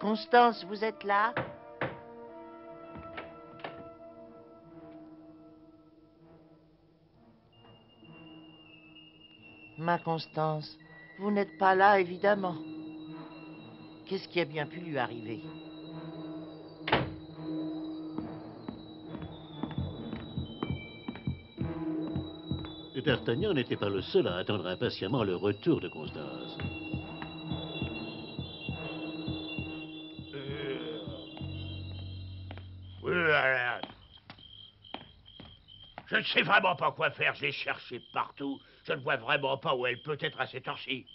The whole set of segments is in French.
Constance, vous êtes là? Ma Constance, vous n'êtes pas là, évidemment. Qu'est-ce qui a bien pu lui arriver? D'Artagnan n'était pas le seul à attendre impatiemment le retour de Constance. Voilà. Je ne sais vraiment pas quoi faire. J'ai cherché partout. Je ne vois vraiment pas où elle peut être à cette heure-ci.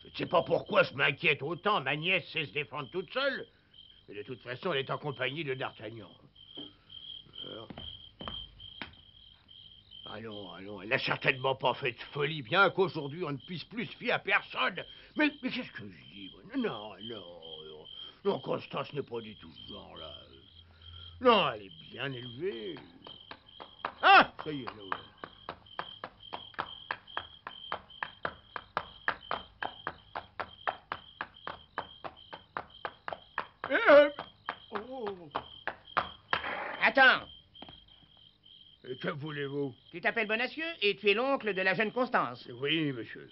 Je ne sais pas pourquoi je m'inquiète autant. Ma nièce sait se défendre toute seule. Mais de toute façon, elle est en compagnie de D'Artagnan. Allons, elle n'a certainement pas fait de folie, bien qu'aujourd'hui on ne puisse plus se fier à personne. Mais qu'est-ce que je dis, moi? Non, Constance n'est pas du tout ce genre-là. Non, elle est bien élevée. Ah, ça y est, là, oh. Attends, Que voulez-vous? tu t'appelles Bonacieux et tu es l'oncle de la jeune Constance. Oui, monsieur.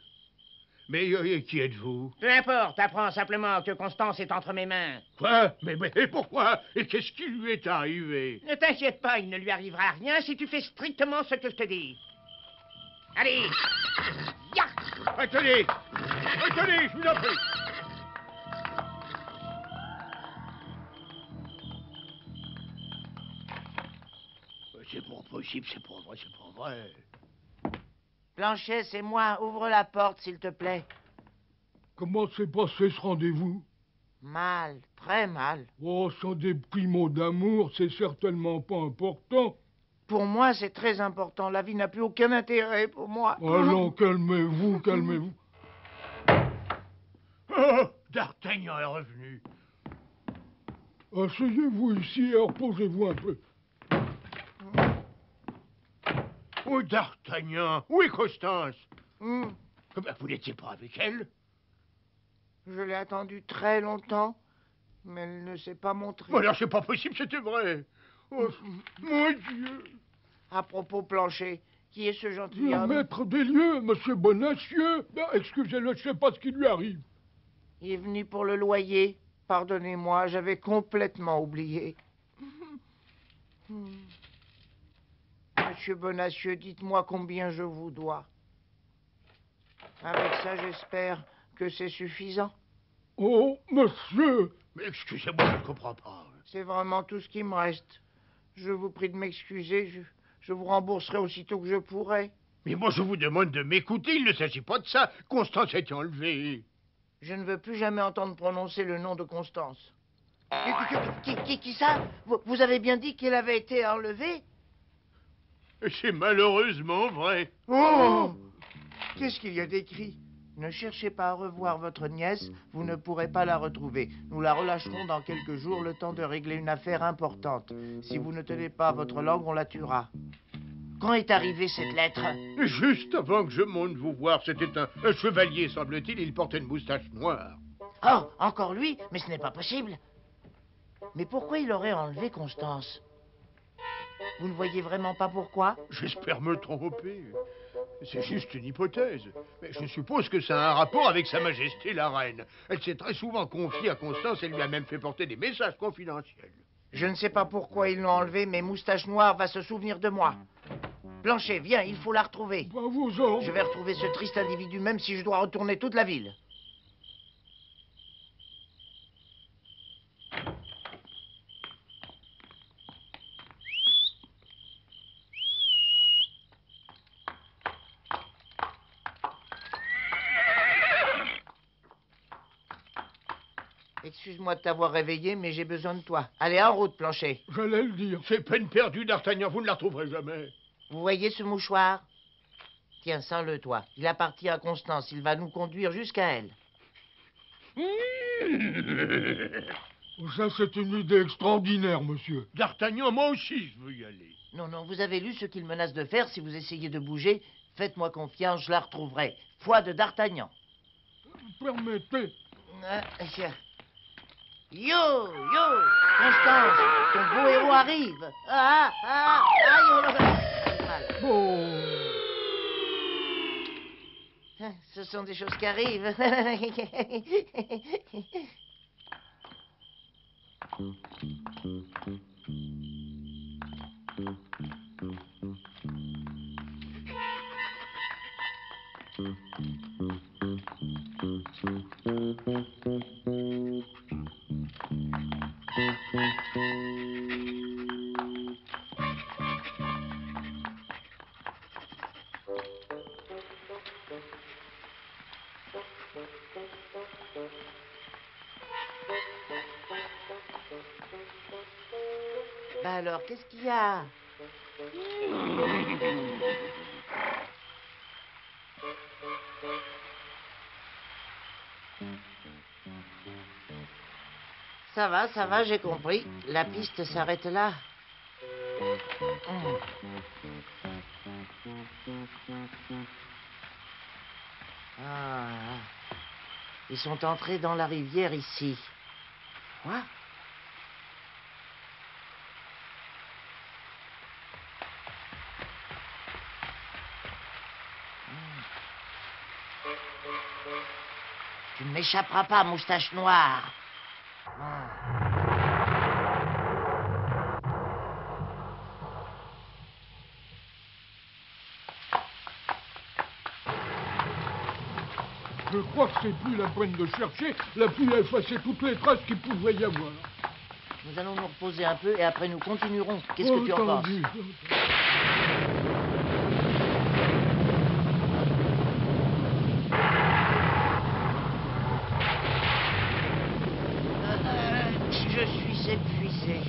Mais qui êtes-vous? Peu importe, apprends simplement que Constance est entre mes mains. Quoi? Mais pourquoi? Et qu'est-ce qui lui est arrivé? Ne t'inquiète pas, il ne lui arrivera rien si tu fais strictement ce que je te dis. Allez! Ya! Attendez, je vous en prie. C'est pas possible, c'est pas vrai. Planchet, c'est moi. Ouvre la porte, s'il te plaît. Comment s'est passé ce rendez-vous? Mal, très mal. Oh, sans des petits mots d'amour, c'est certainement pas important. Pour moi, c'est très important. La vie n'a plus aucun intérêt pour moi. Allons, calmez-vous, calmez-vous. Oh, D'Artagnan est revenu. Asseyez-vous ici et reposez-vous un peu. Où D'Artagnan? Où est Constance? Hmm, Vous n'étiez pas avec elle? Je l'ai attendue très longtemps, mais elle ne s'est pas montrée. Bon, alors c'est pas possible, c'était vrai. Oh, mon Dieu. À propos, Planchet, qui est ce Le gentilhomme? maître des lieux, monsieur Bonacieux. Excusez-le, je sais pas ce qui lui arrive. Il est venu pour le loyer. Pardonnez-moi, j'avais complètement oublié. Monsieur Bonacieux, dites-moi combien je vous dois. Avec ça, j'espère que c'est suffisant. Oh, monsieur. Mais excusez-moi, je ne comprends pas. C'est vraiment tout ce qui me reste. Je vous prie de m'excuser. Je vous rembourserai aussitôt que je pourrai. Mais moi, je vous demande de m'écouter. Il ne s'agit pas de ça. Constance a été enlevée. Je ne veux plus jamais entendre prononcer le nom de Constance. Qui ça? Vous avez bien dit qu'elle avait été enlevée? C'est malheureusement vrai. Oh! Qu'est-ce qu'il y a d'écrit? Ne cherchez pas à revoir votre nièce, vous ne pourrez pas la retrouver. Nous la relâcherons dans quelques jours, le temps de régler une affaire importante. Si vous ne tenez pas votre langue, on la tuera. Quand est arrivée cette lettre? Juste avant que je monte vous voir, c'était un chevalier, semble-t-il. Il portait une moustache noire. Oh, encore lui? Mais ce n'est pas possible. Mais pourquoi il aurait enlevé Constance? Vous ne voyez vraiment pas pourquoi? J'espère me tromper. C'est juste une hypothèse. Mais je suppose que ça a un rapport avec Sa Majesté la Reine. Elle s'est très souvent confiée à Constance et lui a même fait porter des messages confidentiels. Je ne sais pas pourquoi ils l'ont enlevé, mais Moustache Noire va se souvenir de moi. Blanchet, viens, il faut la retrouver. Bah, vos ordres. Je vais retrouver ce triste individu, même si je dois retourner toute la ville. Excuse-moi de t'avoir réveillé, mais j'ai besoin de toi. Allez, en route, Planchet. J'allais le dire. C'est peine perdue, D'Artagnan, vous ne la retrouverez jamais. Vous voyez ce mouchoir? Tiens, sens-le, toi. Il appartient à Constance. Il va nous conduire jusqu'à elle. Ça, c'est une idée extraordinaire, monsieur. D'Artagnan, moi aussi, je veux y aller. Non, non, vous avez lu ce qu'il menace de faire. Si vous essayez de bouger, faites-moi confiance, je la retrouverai. Foi de D'Artagnan. Permettez. Tiens. Yo, Constance, ton beau héros arrive. Aïe, oh là là. J'ai mal. Bon. Ce sont des choses qui arrivent. Bah alors, qu'est-ce qu'il y a? Ça va, j'ai compris. La piste s'arrête là. Ah, ils sont entrés dans la rivière ici. Quoi? Tu ne m'échapperas pas, moustache noire. Je crois que c'est plus la peine de chercher. La pluie a effacé toutes les traces qu'il pouvait y avoir. Nous allons nous reposer un peu et après nous continuerons. Qu'est-ce que tu en penses? Entendu. Je suis épuisé.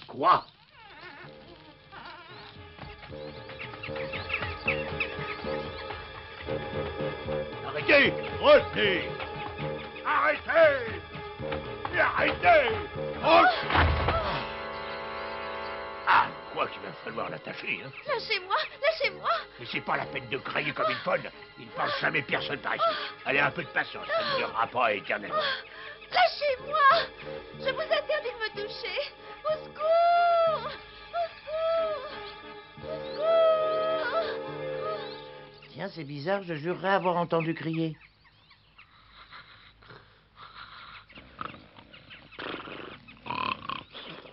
Quoi? Arrêtez! Retenez! Arrêtez! Arrêtez! Ah, quoi qu'il va falloir l'attacher, hein? Lâchez-moi! Mais c'est pas la peine de crailler comme une folle. Il ne passe jamais personne par ici. Allez, un peu de patience, ça ne durera pas éternellement. Lâchez-moi! Je vous interdis de me toucher! Au secours! Au secours! Tiens, c'est bizarre, je jurerais avoir entendu crier.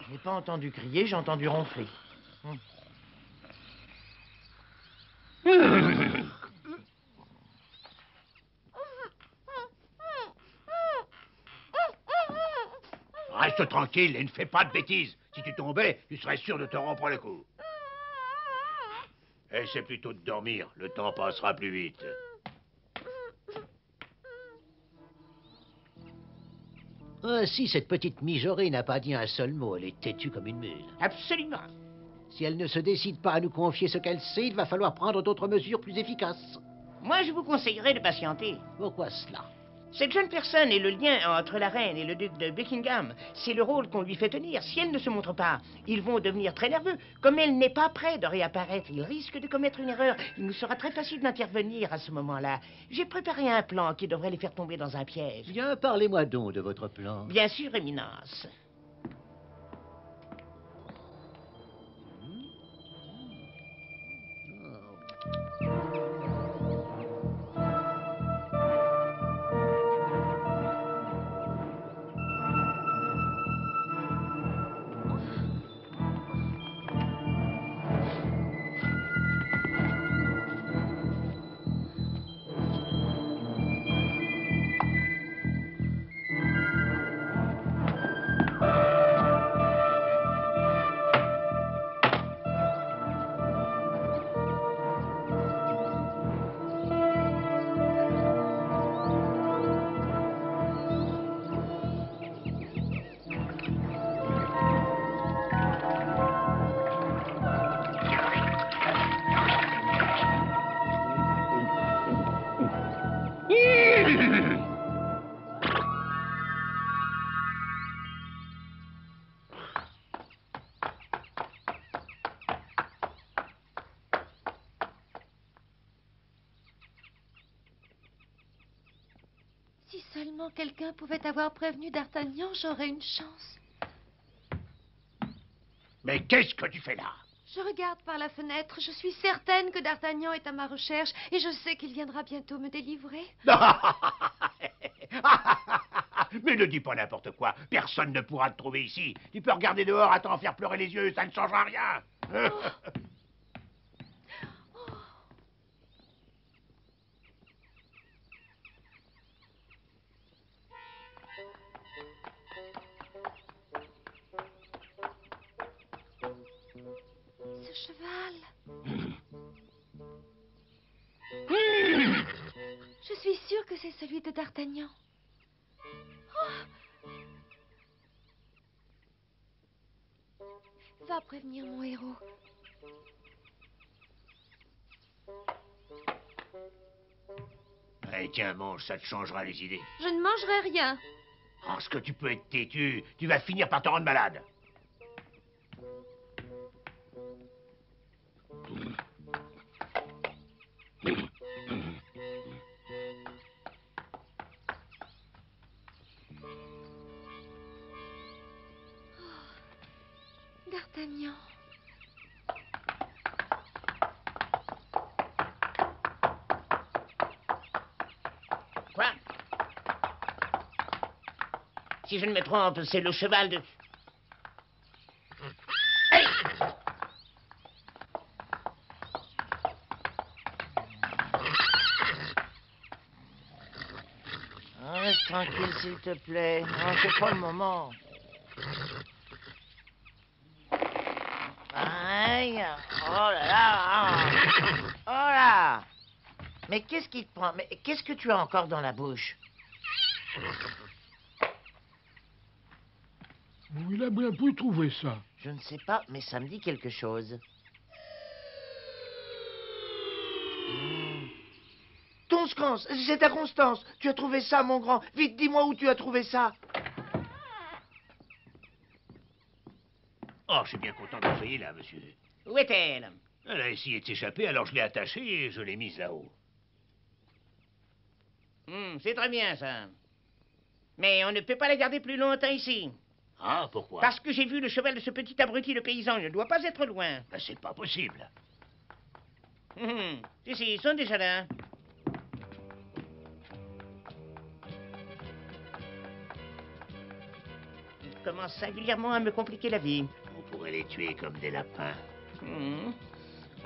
Je n'ai pas entendu crier, j'ai entendu ronfler. Reste tranquille et ne fais pas de bêtises. Si tu tombais, tu serais sûr de te rompre le cou. Essaie plutôt de dormir, le temps passera plus vite. Ainsi, cette petite mijaurée n'a pas dit un seul mot. Elle est têtue comme une mule. Absolument. Si elle ne se décide pas à nous confier ce qu'elle sait, il va falloir prendre d'autres mesures plus efficaces. Moi, je vous conseillerais de patienter. Pourquoi cela? Cette jeune personne est le lien entre la reine et le duc de Buckingham. C'est le rôle qu'on lui fait tenir. Si elle ne se montre pas, ils vont devenir très nerveux. Comme elle n'est pas près de réapparaître, il risque de commettre une erreur. Il nous sera très facile d'intervenir à ce moment-là. J'ai préparé un plan qui devrait les faire tomber dans un piège. Bien, parlez-moi donc de votre plan. Bien sûr, Éminence. seulement quelqu'un pouvait avoir prévenu D'Artagnan, j'aurais une chance. Mais qu'est-ce que tu fais là? Je regarde par la fenêtre. Je suis certaine que D'Artagnan est à ma recherche et je sais qu'il viendra bientôt me délivrer. Mais ne dis pas n'importe quoi. Personne ne pourra te trouver ici. Tu peux regarder dehors à t'en faire pleurer les yeux, ça ne changera rien. Ce cheval. Je suis sûre que c'est celui de D'Artagnan. Va prévenir mon héros. Eh, tiens, mange, ça te changera les idées. Je ne mangerai rien. Parce que tu peux être têtu, tu vas finir par te rendre malade. D'Artagnan. Quoi? Si je ne me trompe, c'est le cheval de... Hey! Reste tranquille, s'il te plaît. Non, c'est pas le moment. Aïe. Oh là là. Oh là. Mais qu'est-ce qui te prend? Mais qu'est-ce que tu as encore dans la bouche? Où il a bien pu trouver ça? Je ne sais pas, mais ça me dit quelque chose. Constance, c'est ta Constance. Tu as trouvé ça, mon grand. Vite, dis-moi où tu as trouvé ça. Oh, je suis bien content que vous soyez là, monsieur. Où est-elle? Elle a essayé de s'échapper, alors je l'ai attachée et je l'ai mise là-haut. C'est très bien, ça. Mais on ne peut pas la garder plus longtemps ici. Ah, pourquoi? Parce que j'ai vu le cheval de ce petit abruti, le paysan. Il ne doit pas être loin. Ben, c'est pas possible. Si, ils sont déjà là. Ils commencent singulièrement à me compliquer la vie. On pourrait les tuer comme des lapins.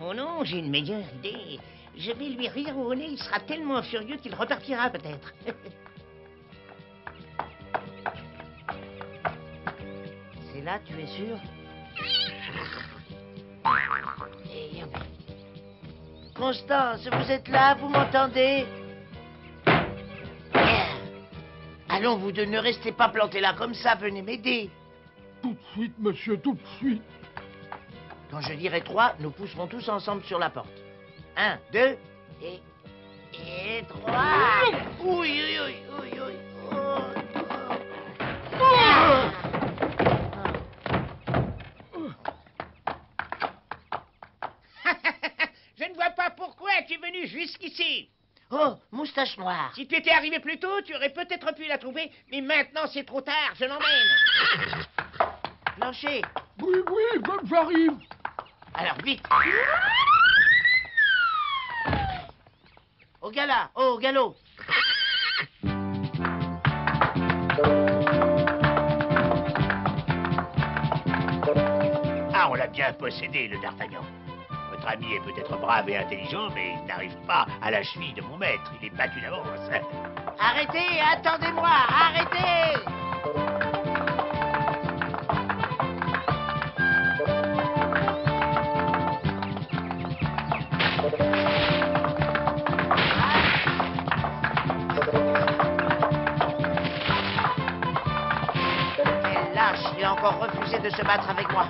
Oh non, j'ai une meilleure idée. Je vais lui rire au nez, il sera tellement furieux qu'il repartira peut-être. C'est là, tu es sûr? Constance, vous êtes là, vous m'entendez? Allons, vous deux, ne restez pas plantés là comme ça, venez m'aider. Tout de suite, monsieur, tout de suite. Quand je dirai 3, nous pousserons tous ensemble sur la porte. 1, 2, et 3. Oui, oui, oui, oui, oui. Oh, Je ne vois pas pourquoi tu es venu jusqu'ici. oh, moustache noire. Si tu étais arrivé plus tôt, tu aurais peut-être pu la trouver, mais maintenant c'est trop tard, je l'emmène. Plancher. Oui, oui, j'arrive. Alors, vite. Au gala, au galop. Ah, on l'a bien possédé, le D'Artagnan. Votre ami est peut-être brave et intelligent, mais il n'arrive pas à la cheville de mon maître. Il est battu d'avance. Arrêtez, attendez-moi, arrêtez. Quel lâche, il a encore refusé de se battre avec moi.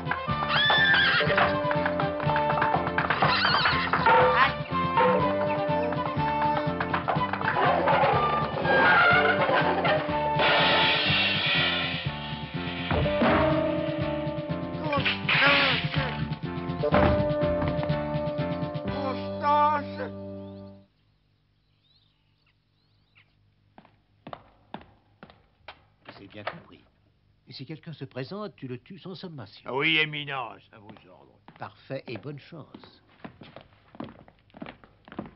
J'ai bien compris. Et si quelqu'un se présente, tu le tues sans sommation. Ah oui, Éminence, à vos ordres. Parfait et bonne chance.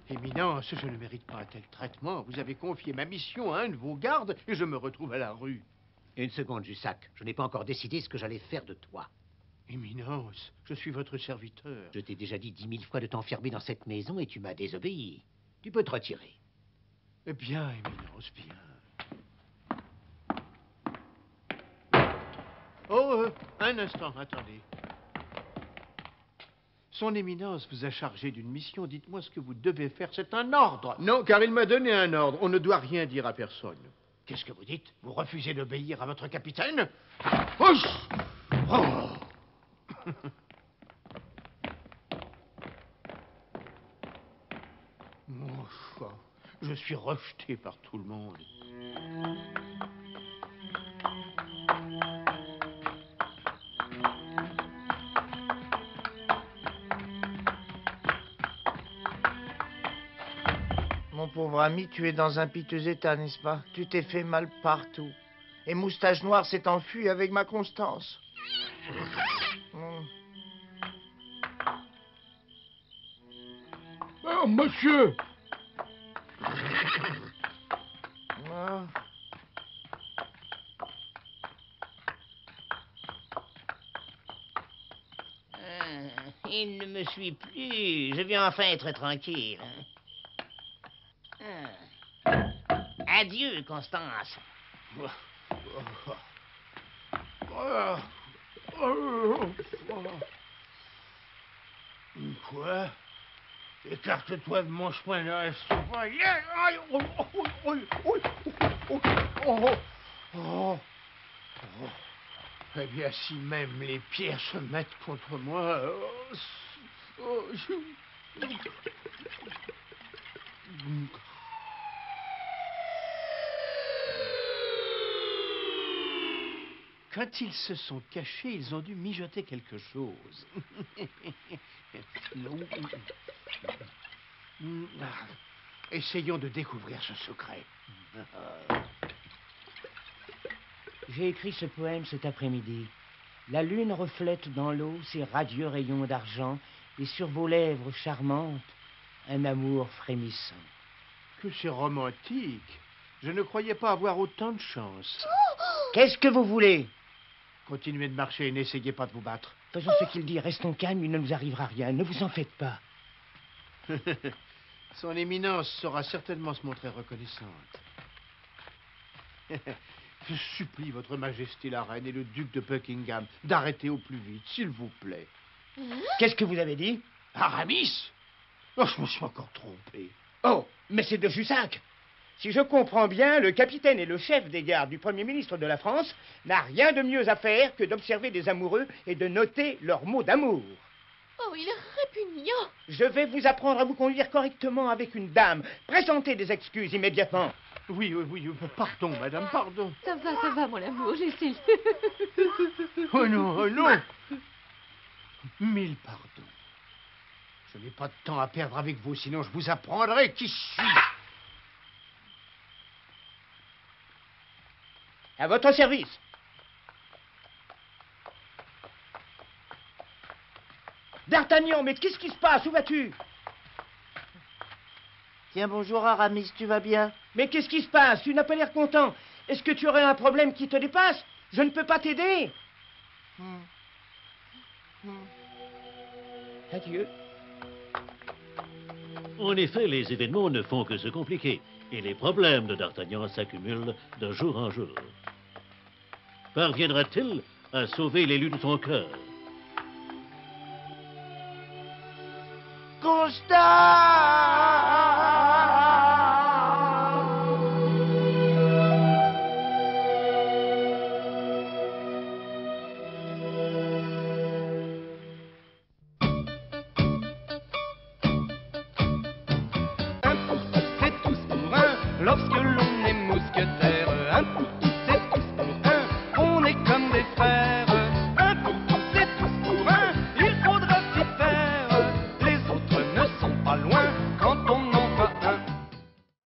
Éminence, je ne mérite pas un tel traitement. Vous avez confié ma mission à un de vos gardes et je me retrouve à la rue. Une seconde, Jussac. Je n'ai pas encore décidé ce que j'allais faire de toi. Éminence, je suis votre serviteur. Je t'ai déjà dit 10 000 fois de t'enfermer dans cette maison et tu m'as désobéi. Tu peux te retirer. Eh bien, Éminence, bien. Oh, un instant, attendez. Son Éminence vous a chargé d'une mission. Dites-moi ce que vous devez faire. C'est un ordre. Non, car il m'a donné un ordre. On ne doit rien dire à personne. Qu'est-ce que vous dites? Vous refusez d'obéir à votre capitaine? Oh! Je suis rejeté par tout le monde. Mon pauvre ami, tu es dans un piteux état, n'est-ce pas? Tu t'es fait mal partout. Et Moustache Noire s'est enfui avec ma Constance. Ah, monsieur! Ah. Il ne me suit plus. Je vais enfin être tranquille. Adieu, Constance. Quoi? Écarte-toi de mon chemin, là, Eh bien, si même les pierres se mettent contre moi... Quand ils se sont cachés, ils ont dû mijoter quelque chose. Essayons de découvrir ce secret. J'ai écrit ce poème cet après-midi. La lune reflète dans l'eau ses radieux rayons d'argent et sur vos lèvres charmantes, un amour frémissant. Que c'est romantique. Je ne croyais pas avoir autant de chance. Qu'est-ce que vous voulez? Continuez de marcher et n'essayez pas de vous battre. Faisons ce qu'il dit, restons calmes, il ne nous arrivera rien, ne vous en faites pas. Son Éminence saura certainement se montrer reconnaissante. Je supplie votre Majesté la Reine et le duc de Buckingham d'arrêter au plus vite, s'il vous plaît. Qu'est-ce que vous avez dit? Aramis? Oh, je me suis encore trompé. Oh, mais c'est de Jussac. Si je comprends bien, le capitaine et le chef des gardes du Premier ministre de la France n'a rien de mieux à faire que d'observer des amoureux et de noter leurs mots d'amour. Oh, il est répugnant. Je vais vous apprendre à vous conduire correctement avec une dame. Présentez des excuses immédiatement. Oui, pardon, madame, pardon. Ça va, mon amour, laissez-le. Oh non. Mille pardons. Je n'ai pas de temps à perdre avec vous, sinon je vous apprendrai qui je suis. À votre service. D'Artagnan, mais qu'est-ce qui se passe? Où vas-tu? Tiens, bonjour Aramis, tu vas bien? Mais qu'est-ce qui se passe? Tu n'as pas l'air content. Est-ce que tu aurais un problème qui te dépasse? Je ne peux pas t'aider. Adieu. En effet, les événements ne font que se compliquer, et les problèmes de D'Artagnan s'accumulent de jour en jour. Parviendra-t-il à sauver l'élu de son cœur? Constance!